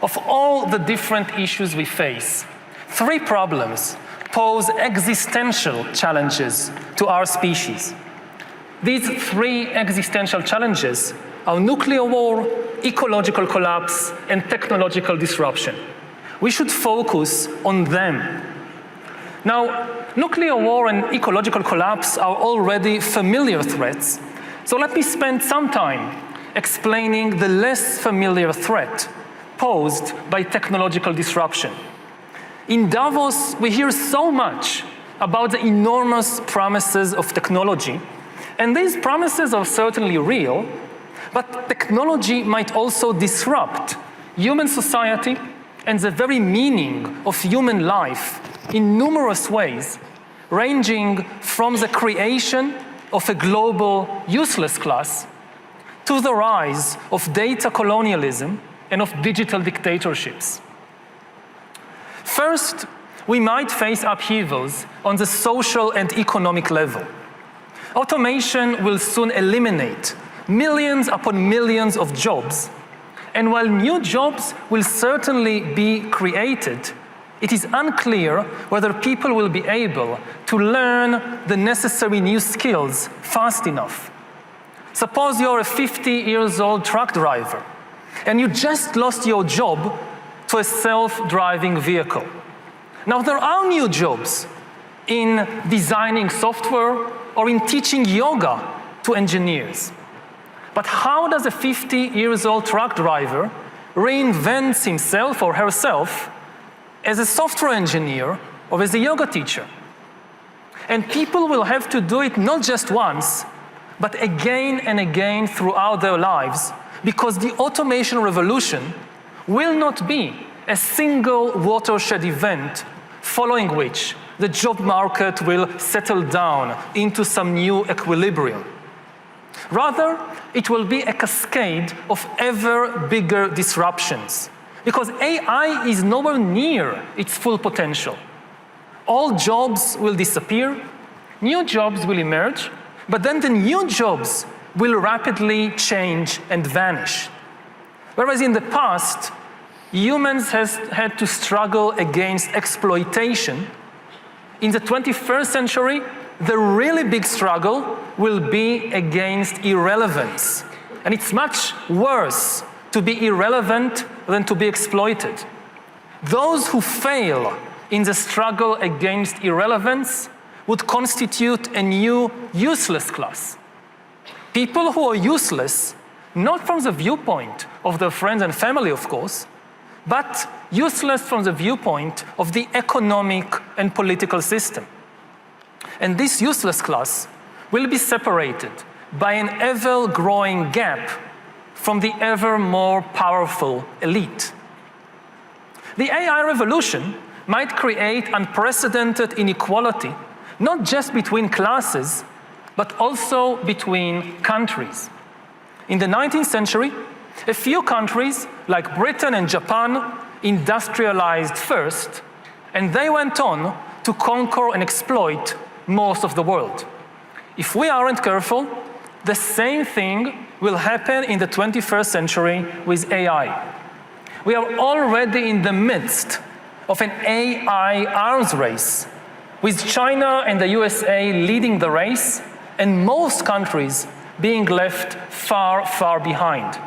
Of all the different issues we face, 3 problems pose existential challenges to our species. These 3 existential challenges are nuclear war, ecological collapse, and technological disruption. We should focus on them. Now, nuclear war and ecological collapse are already familiar threats, so let me spend some time explaining the less familiar threat posed by technological disruption. In Davos, we hear so much about the enormous promises of technology, and these promises are certainly real, but technology might also disrupt human society and the very meaning of human life in numerous ways, ranging from the creation of a global useless class to the rise of data colonialism and of digital dictatorships. First, we might face upheavals on the social and economic level. Automation will soon eliminate millions upon millions of jobs, and while new jobs will certainly be created, it is unclear whether people will be able to learn the necessary new skills fast enough. Suppose you're a 50-year-old truck driver, and you just lost your job to a self-driving vehicle. Now, there are new jobs in designing software or in teaching yoga to engineers. But how does a 50-year-old truck driver reinvent himself or herself as a software engineer or as a yoga teacher? And people will have to do it not just once, but again and again throughout their lives, because the automation revolution will not be a single watershed event following which the job market will settle down into some new equilibrium. Rather, it will be a cascade of ever bigger disruptions, because AI is nowhere near its full potential. All jobs will disappear, new jobs will emerge, but then the new jobs will rapidly change and vanish. Whereas in the past, humans had to struggle against exploitation, in the 21st century, the really big struggle will be against irrelevance. And it's much worse to be irrelevant than to be exploited. Those who fail in the struggle against irrelevance would constitute a new useless class. People who are useless, not from the viewpoint of their friends and family, of course, but useless from the viewpoint of the economic and political system. And this useless class will be separated by an ever-growing gap from the ever more powerful elite. The AI revolution might create unprecedented inequality, not just between classes, but also between countries. In the 19th century, a few countries, like Britain and Japan, industrialized first, and they went on to conquer and exploit most of the world. If we aren't careful, the same thing will happen in the 21st century with AI. We are already in the midst of an AI arms race, with China and the USA leading the race, and most countries being left far, far behind.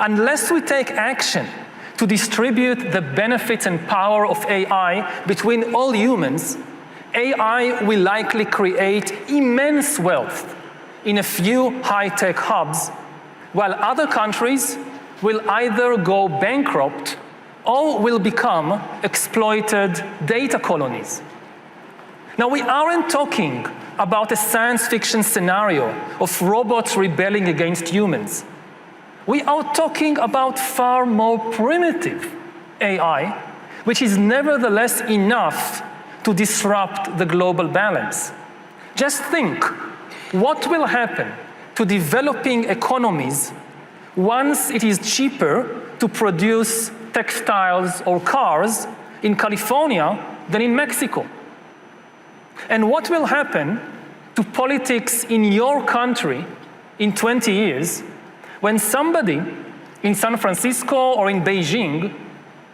Unless we take action to distribute the benefits and power of AI between all humans, AI will likely create immense wealth in a few high-tech hubs, while other countries will either go bankrupt or will become exploited data colonies. Now, we aren't talking about a science fiction scenario of robots rebelling against humans. We are talking about far more primitive AI, which is nevertheless enough to disrupt the global balance. Just think, what will happen to developing economies once it is cheaper to produce textiles or cars in California than in Mexico? And what will happen to politics in your country in 20 years when somebody in San Francisco or in Beijing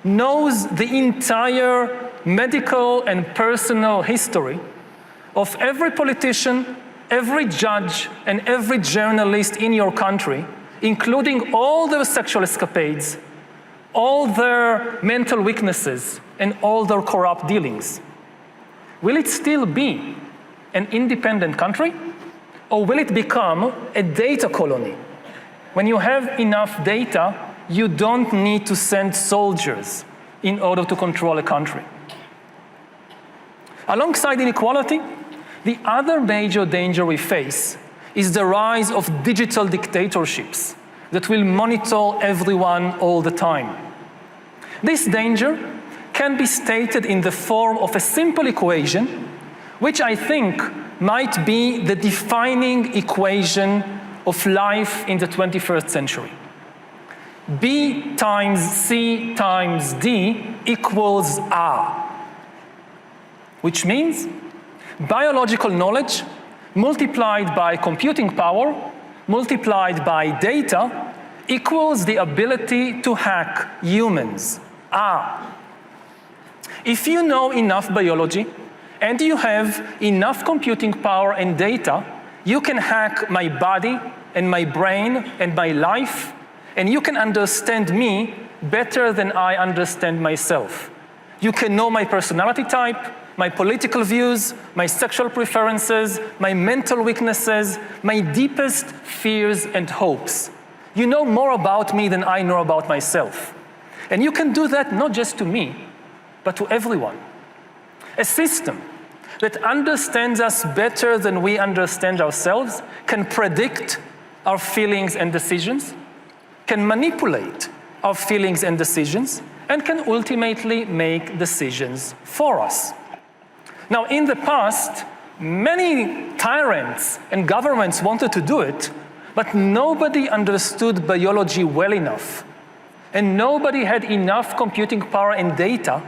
knows the entire medical and personal history of every politician, every judge, and every journalist in your country, including all their sexual escapades, all their mental weaknesses, and all their corrupt dealings, will it still be an independent country? Or will it become a data colony? When you have enough data, you don't need to send soldiers in order to control a country. Alongside inequality, the other major danger we face is the rise of digital dictatorships that will monitor everyone all the time. This danger can be stated in the form of a simple equation, which I think might be the defining equation of life in the 21st century. B times C times D equals R, which means biological knowledge multiplied by computing power multiplied by data equals the ability to hack humans, R. If you know enough biology and you have enough computing power and data, you can hack my body and my brain and my life, and you can understand me better than I understand myself. You can know my personality type, my political views, my sexual preferences, my mental weaknesses, my deepest fears and hopes. You know more about me than I know about myself. And you can do that not just to me, but to everyone. A system that understands us better than we understand ourselves can predict our feelings and decisions, can manipulate our feelings and decisions, and can ultimately make decisions for us. Now, in the past, many tyrants and governments wanted to do it, but nobody understood biology well enough, and nobody had enough computing power and data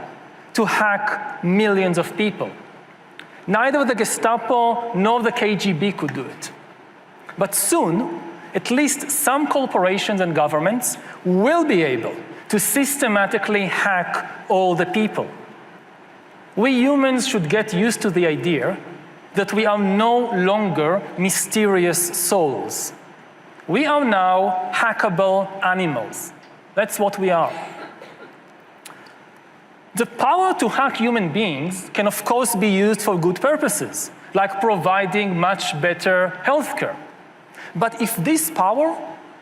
to hack millions of people. Neither the Gestapo nor the KGB could do it. But soon, at least some corporations and governments will be able to systematically hack all the people. We humans should get used to the idea that we are no longer mysterious souls. We are now hackable animals. That's what we are. The power to hack human beings can, of course, be used for good purposes, like providing much better healthcare. But if this power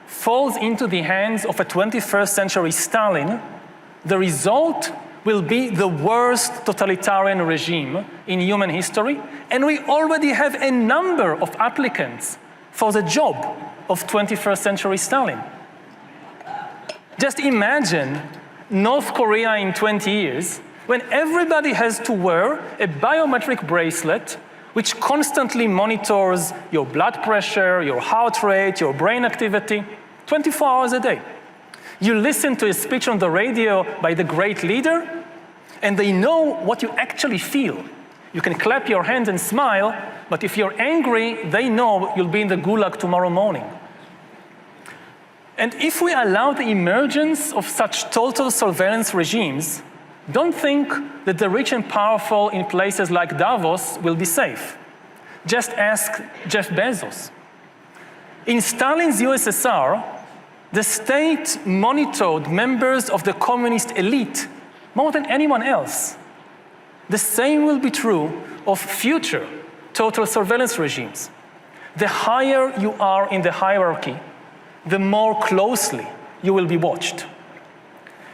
falls into the hands of a 21st century Stalin, the result will be the worst totalitarian regime in human history, and we already have a number of applicants for the job of 21st century Stalin. Just imagine North Korea in 20 years, when everybody has to wear a biometric bracelet which constantly monitors your blood pressure, your heart rate, your brain activity, 24 hours a day. You listen to a speech on the radio by the great leader, and they know what you actually feel. You can clap your hands and smile, but if you're angry, they know you'll be in the gulag tomorrow morning. And if we allow the emergence of such total surveillance regimes, don't think that the rich and powerful in places like Davos will be safe. Just ask Jeff Bezos. In Stalin's USSR, the state monitored members of the communist elite more than anyone else. The same will be true of future total surveillance regimes. The higher you are in the hierarchy, the more closely you will be watched.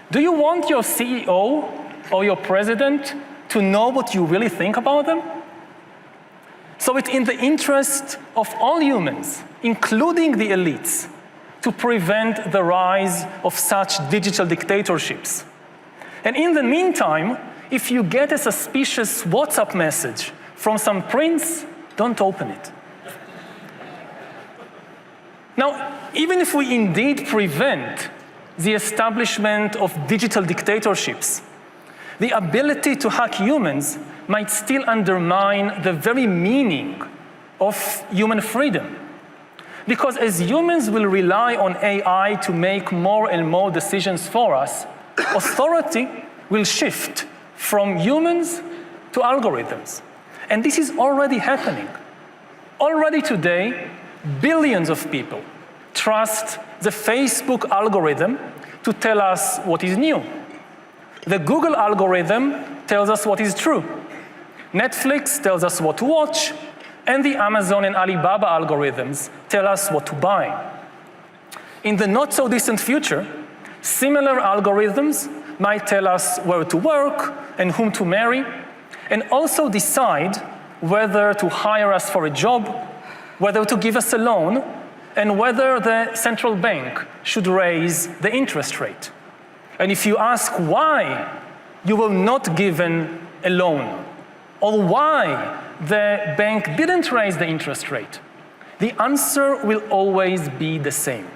Do you want your CEO or your president to know what you really think about them? So it's in the interest of all humans, including the elites, to prevent the rise of such digital dictatorships. And in the meantime, if you get a suspicious WhatsApp message from some prince, don't open it. Now, even if we indeed prevent the establishment of digital dictatorships, the ability to hack humans might still undermine the very meaning of human freedom. Because as humans will rely on AI to make more and more decisions for us, authority will shift from humans to algorithms. And this is already happening. Already today, billions of people trust the Facebook algorithm to tell us what is new. The Google algorithm tells us what is true. Netflix tells us what to watch, and the Amazon and Alibaba algorithms tell us what to buy. In the not so distant future, similar algorithms might tell us where to work and whom to marry, and also decide whether to hire us for a job, whether to give us a loan, and whether the central bank should raise the interest rate. And if you ask why you were not given a loan, or why the bank didn't raise the interest rate, the answer will always be the same.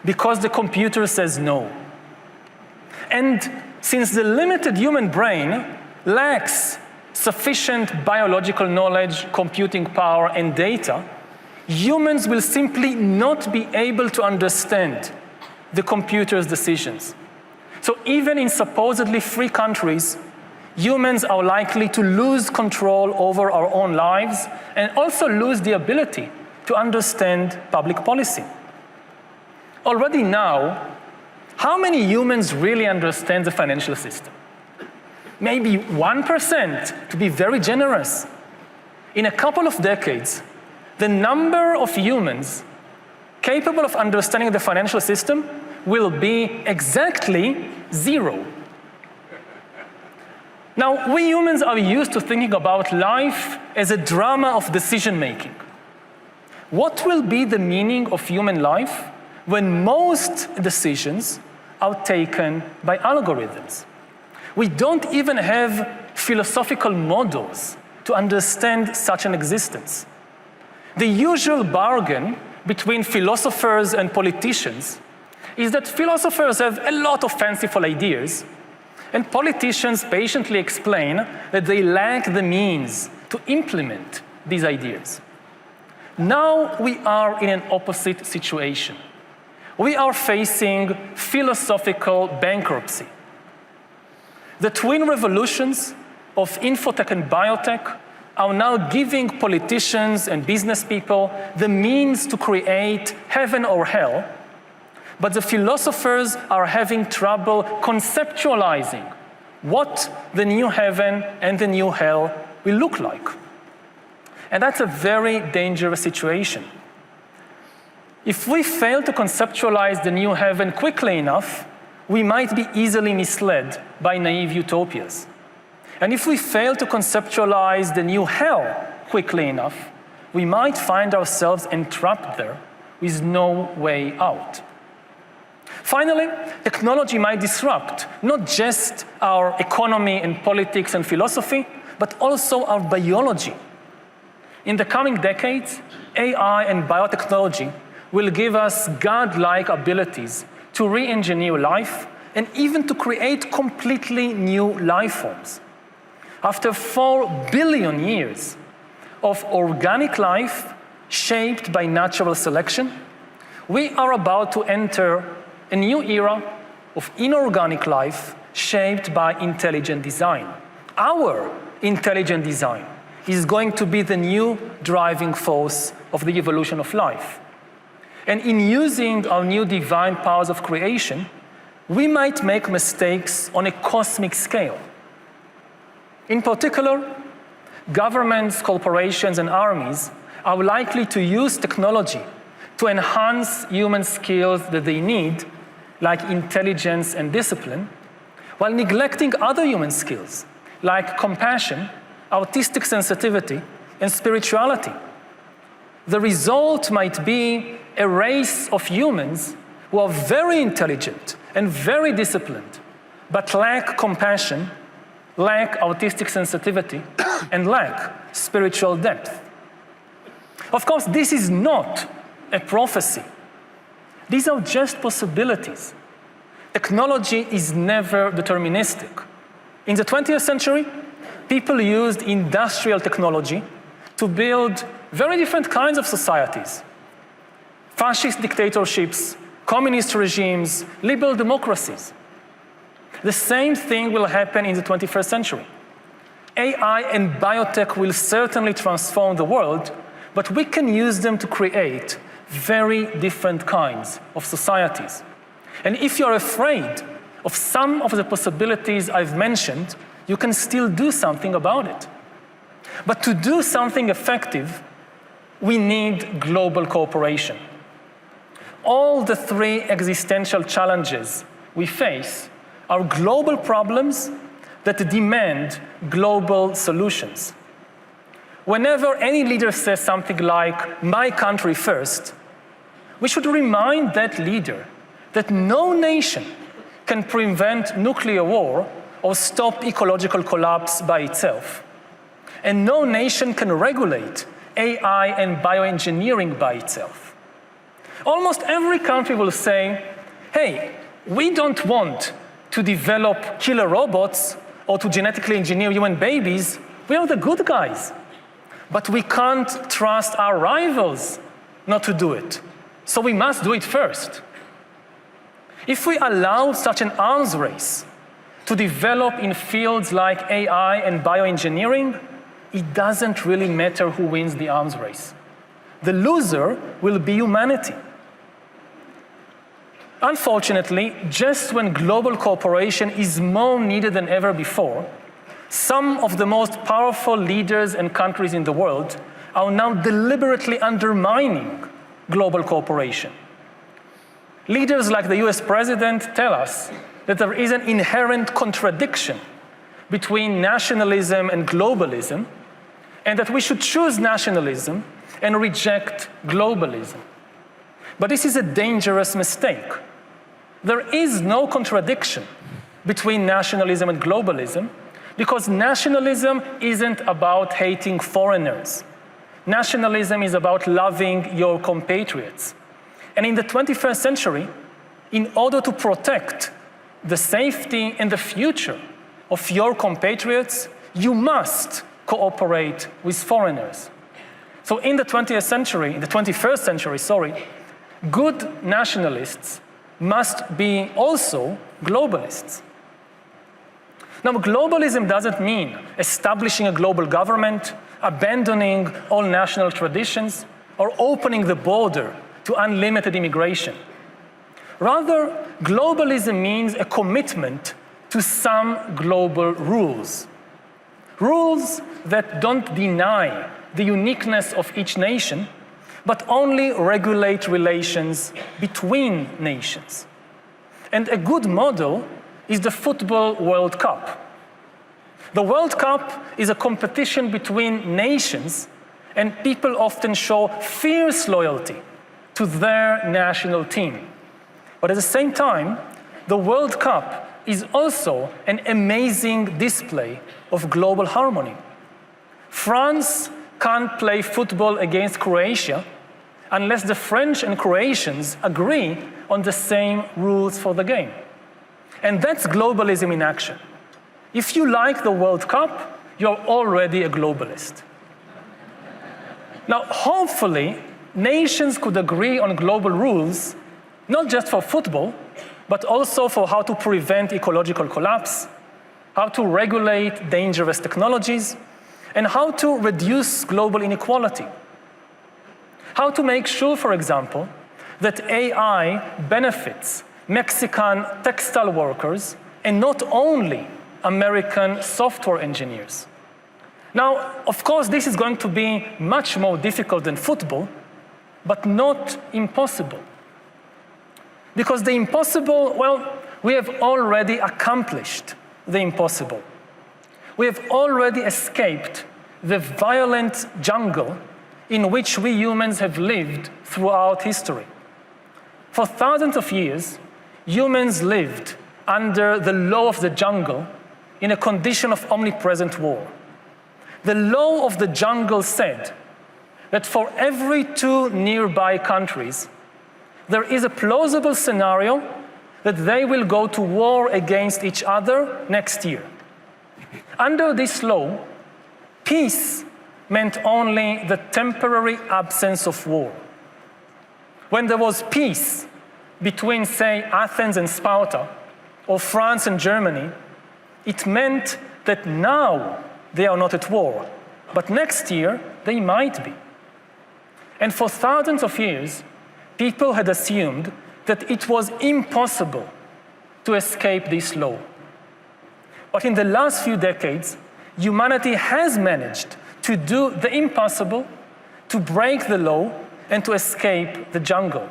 Because the computer says no. And since the limited human brain lacks sufficient biological knowledge, computing power, and data, humans will simply not be able to understand the computer's decisions. So even in supposedly free countries, humans are likely to lose control over our own lives and also lose the ability to understand public policy. Already now, how many humans really understand the financial system? Maybe 1%, to be very generous. In a couple of decades, the number of humans capable of understanding the financial system will be exactly 0. Now, we humans are used to thinking about life as a drama of decision-making. What will be the meaning of human life when most decisions are taken by algorithms? We don't even have philosophical models to understand such an existence. The usual bargain between philosophers and politicians is that philosophers have a lot of fanciful ideas, and politicians patiently explain that they lack the means to implement these ideas. Now we are in an opposite situation. We are facing philosophical bankruptcy. The twin revolutions of infotech and biotech are now giving politicians and business people the means to create heaven or hell, but the philosophers are having trouble conceptualizing what the new heaven and the new hell will look like. And that's a very dangerous situation. If we fail to conceptualize the new heaven quickly enough, we might be easily misled by naive utopias. And if we fail to conceptualize the new hell quickly enough, we might find ourselves entrapped there with no way out. Finally, technology might disrupt not just our economy and politics and philosophy, but also our biology. In the coming decades, AI and biotechnology will give us godlike abilities to re-engineer life and even to create completely new life forms. After 4 billion years of organic life shaped by natural selection, we are about to enter a new era of inorganic life shaped by intelligent design. Our intelligent design is going to be the new driving force of the evolution of life. And in using our new divine powers of creation, we might make mistakes on a cosmic scale. In particular, governments, corporations, and armies are likely to use technology to enhance human skills that they need, like intelligence and discipline, while neglecting other human skills, like compassion, artistic sensitivity, and spirituality. The result might be a race of humans who are very intelligent and very disciplined, but lack compassion, lack artistic sensitivity, and lack spiritual depth. Of course, this is not a prophecy. These are just possibilities. Technology is never deterministic. In the 20th century, people used industrial technology to build very different kinds of societies. fascist dictatorships, communist regimes, liberal democracies. The same thing will happen in the 21st century. AI and biotech will certainly transform the world, but we can use them to create very different kinds of societies. And if you're afraid of some of the possibilities I've mentioned, you can still do something about it. But to do something effective, we need global cooperation. All the three existential challenges we face are global problems that demand global solutions. Whenever any leader says something like, "My country first," we should remind that leader that no nation can prevent nuclear war or stop ecological collapse by itself. And no nation can regulate AI and bioengineering by itself. Almost every country will say, "Hey, we don't want to develop killer robots or to genetically engineer human babies. We are the good guys. But we can't trust our rivals not to do it. So we must do it first." If we allow such an arms race to develop in fields like AI and bioengineering, it doesn't really matter who wins the arms race. The loser will be humanity. Unfortunately, just when global cooperation is more needed than ever before, some of the most powerful leaders and countries in the world are now deliberately undermining global cooperation. Leaders like the US president tell us that there is an inherent contradiction between nationalism and globalism, and that we should choose nationalism and reject globalism. But this is a dangerous mistake. There is no contradiction between nationalism and globalism, because nationalism isn't about hating foreigners. Nationalism is about loving your compatriots. And in the 21st century, in order to protect the safety and the future of your compatriots, you must cooperate with foreigners. So in the 21st century, good nationalists must be also globalists. Now, globalism doesn't mean establishing a global government, abandoning all national traditions, or opening the border to unlimited immigration. Rather, globalism means a commitment to some global rules. Rules that don't deny the uniqueness of each nation, but only regulate relations between nations. And a good model is the Football World Cup. The World Cup is a competition between nations, and people often show fierce loyalty to their national team. But at the same time, the World Cup is also an amazing display of global harmony. France can't play football against Croatia unless the French and Croatians agree on the same rules for the game. And that's globalism in action. If you like the World Cup, you're already a globalist. Now, hopefully, nations could agree on global rules, not just for football, but also for how to prevent ecological collapse, how to regulate dangerous technologies, and how to reduce global inequality. How to make sure, for example, that AI benefits Mexican textile workers and not only American software engineers. Now, of course, this is going to be much more difficult than football, but not impossible. Because the impossible, well, we have already accomplished the impossible. We have already escaped the violent jungle in which we humans have lived throughout history. For thousands of years, humans lived under the law of the jungle in a condition of omnipresent war. The law of the jungle said that for every 2 nearby countries, there is a plausible scenario that they will go to war against each other next year. Under this law, peace meant only the temporary absence of war. When there was peace between, say, Athens and Sparta, or France and Germany, it meant that now they are not at war, but next year they might be. And for thousands of years, people had assumed that it was impossible to escape this law. But in the last few decades, humanity has managed to do the impossible, to break the law, and to escape the jungle.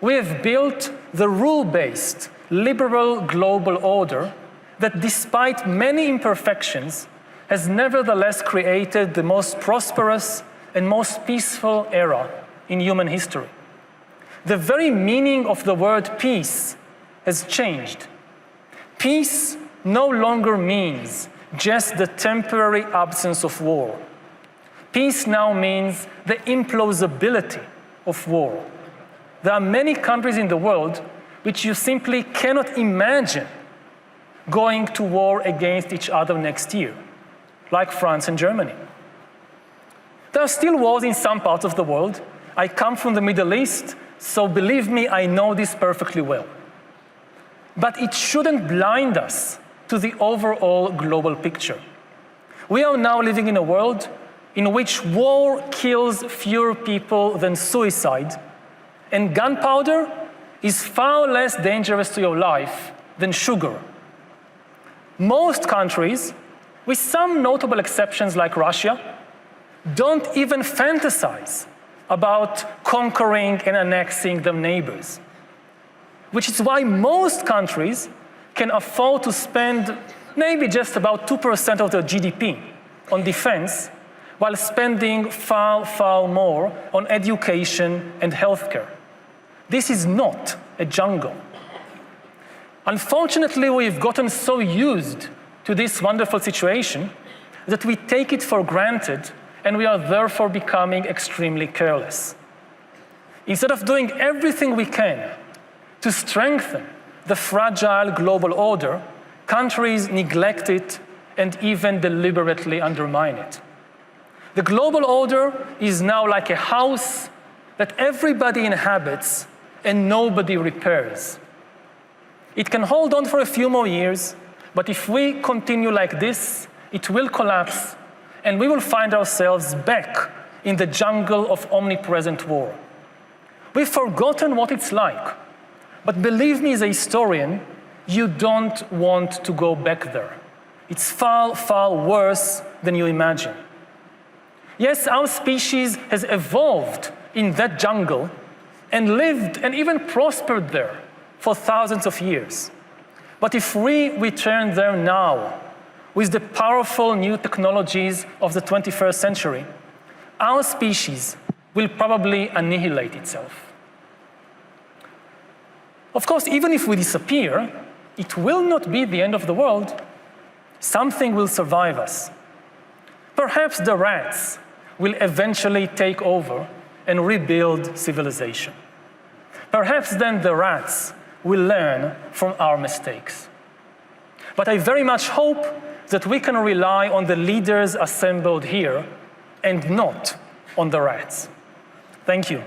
We have built the rule-based, liberal global order that, despite many imperfections, has nevertheless created the most prosperous and most peaceful era in human history. The very meaning of the word peace has changed. Peace no longer means just the temporary absence of war. Peace now means the implausibility of war. There are many countries in the world which you simply cannot imagine going to war against each other next year, like France and Germany. There are still wars in some parts of the world. I come from the Middle East, so believe me, I know this perfectly well. But it shouldn't blind us to the overall global picture. We are now living in a world in which war kills fewer people than suicide, and gunpowder is far less dangerous to your life than sugar. Most countries, with some notable exceptions like Russia, don't even fantasize about conquering and annexing their neighbors, which is why most countries can afford to spend maybe just about 2% of their GDP on defense, while spending far, far more on education and healthcare. This is not a jungle. Unfortunately, we've gotten so used to this wonderful situation that we take it for granted, and we are therefore becoming extremely careless. Instead of doing everything we can to strengthen the fragile global order, countries neglect it and even deliberately undermine it. The global order is now like a house that everybody inhabits and nobody repairs. It can hold on for a few more years, but if we continue like this, it will collapse, and we will find ourselves back in the jungle of omnipresent war. We've forgotten what it's like, but believe me, as a historian, you don't want to go back there. It's far, far worse than you imagine. Yes, our species has evolved in that jungle and lived and even prospered there for thousands of years. But if we return there now, with the powerful new technologies of the 21st century, our species will probably annihilate itself. Of course, even if we disappear, it will not be the end of the world. Something will survive us. Perhaps the rats will eventually take over and rebuild civilization. Perhaps then the rats will learn from our mistakes. But I very much hope that we can rely on the leaders assembled here and not on the rats. Thank you.